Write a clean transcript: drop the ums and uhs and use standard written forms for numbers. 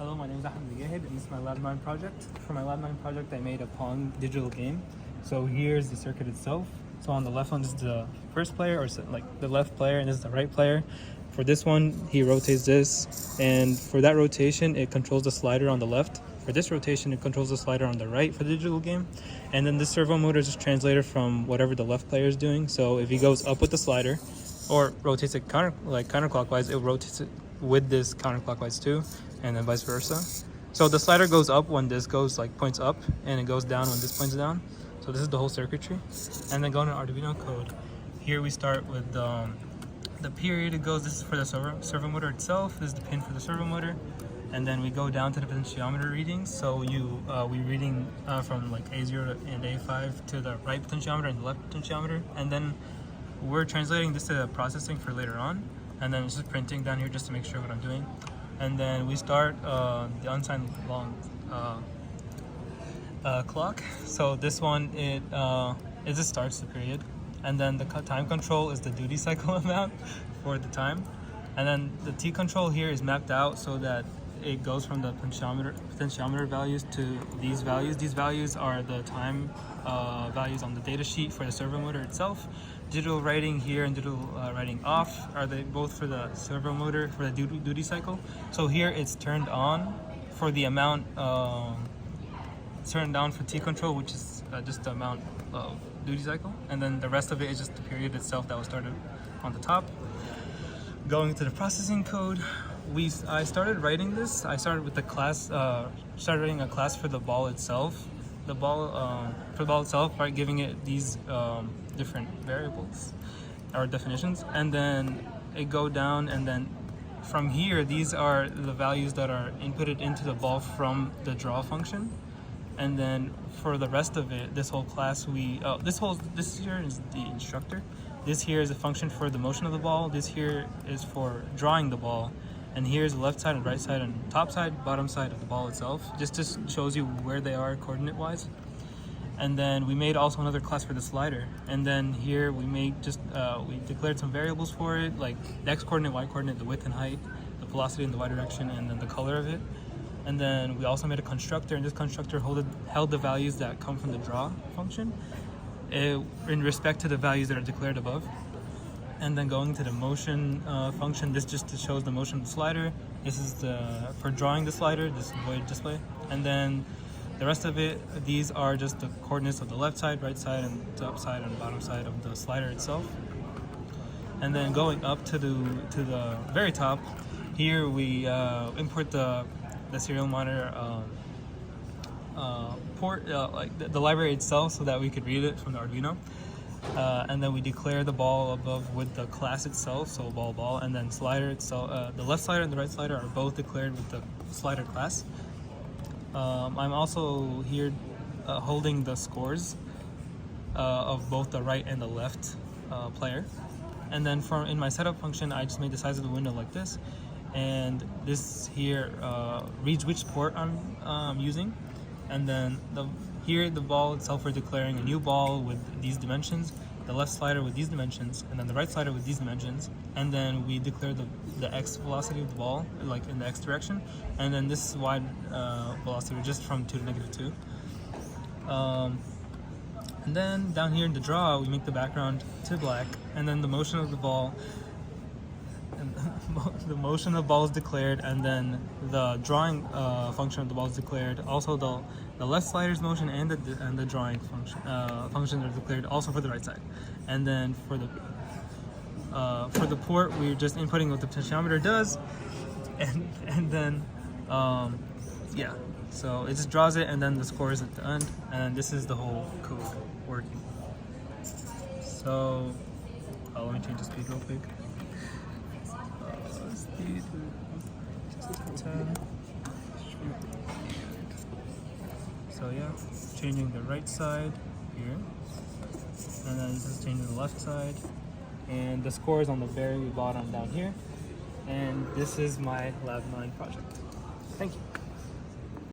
Hello, my name is Ahmed, Megahed, and this is my Lab 9 project. For my Lab 9 project, I made a Pong digital game. So here's the circuit itself. So on the left one, this is the first player, or like the left player, and this is the right player. For this one, he rotates this, and for that rotation, it controls the slider on the left. For this rotation, it controls the slider on the right for the digital game. And then this servo motor is just translated from whatever the left player is doing. So if he goes up with the slider, or rotates it counterclockwise, it rotates it with this counterclockwise too, and then vice versa. So the slider goes up when this goes points up, and it goes down when this points down. So this is the whole circuitry. And then going to Arduino code, here we start with the period it goes. This is for the servo motor itself. This is the pin for the servo motor. And then we go down to the potentiometer readings. So we reading from like A0 and A5 to the right potentiometer and the left potentiometer. And then we're translating this to processing for later on. And then it's just printing down here just to make sure what I'm doing. And then we start the unsigned long clock. So this one, it just starts the period. And then the time control is the duty cycle amount for the time. And then the T control here is mapped out so that it goes from the potentiometer values to these values. These values are the time values on the data sheet for the servo motor itself. Digital writing here and digital writing off are they both for the servo motor for the duty cycle. So here it's turned on for the amount, turned down for T control, which is just the amount of duty cycle, and then the rest of it is just the period itself that was started on the top. Going to the processing code, I started writing this. I started with the class, started writing a class for the ball itself. The ball, for the ball itself, by giving it these different variables or definitions, and then it go down, and then from here, these are the values that are inputted into the ball from the draw function. And then for the rest of it, this whole class, this here is the instructor. This here is a function for the motion of the ball. This here is for drawing the ball. And here's the left side and right side and top side, bottom side of the ball itself. Just shows you where they are coordinate wise. And then we made also another class for the slider. And then here we made we declared some variables for it, like the x coordinate, y coordinate, the width and height, the velocity in the y direction, and then the color of it. And then we also made a constructor, and this constructor held the values that come from the draw function in respect to the values that are declared above. And then going to the motion function, this just shows the motion of the slider. This is for drawing the slider, this void display. And then the rest of it, these are just the coordinates of the left side, right side, and top side and bottom side of the slider itself. And then going up to the very top, here we import the serial monitor port, like the library itself, so that we could read it from the Arduino. And then we declare the ball above with the class itself, so ball, and then slider itself. The left slider and the right slider are both declared with the slider class. I'm also here holding the scores of both the right and the left player. And then in my setup function, I just made the size of the window like this. And this here reads which port I'm using. And then here the ball itself, we're declaring a new ball with these dimensions, the left slider with these dimensions, and then the right slider with these dimensions. And then we declare the x velocity of the ball, like in the x direction. And then this is y velocity, just from 2 to -2. And then down here in the draw, we make the background to black, and then the motion of the ball, the motion of the ball is declared, and then the drawing function of the ball is declared. Also, the left slider's motion and the drawing functions are declared also for the right side. And then for the port, we're just inputting what the potentiometer does, and then yeah. So it just draws it, and then the score is at the end, and this is the whole code working. So let me change the speed real quick. Speed just 10. So yeah, changing the right side here, and then this is changing the left side, and the score is on the very bottom down here. And this is my Lab 9 project. Thank you.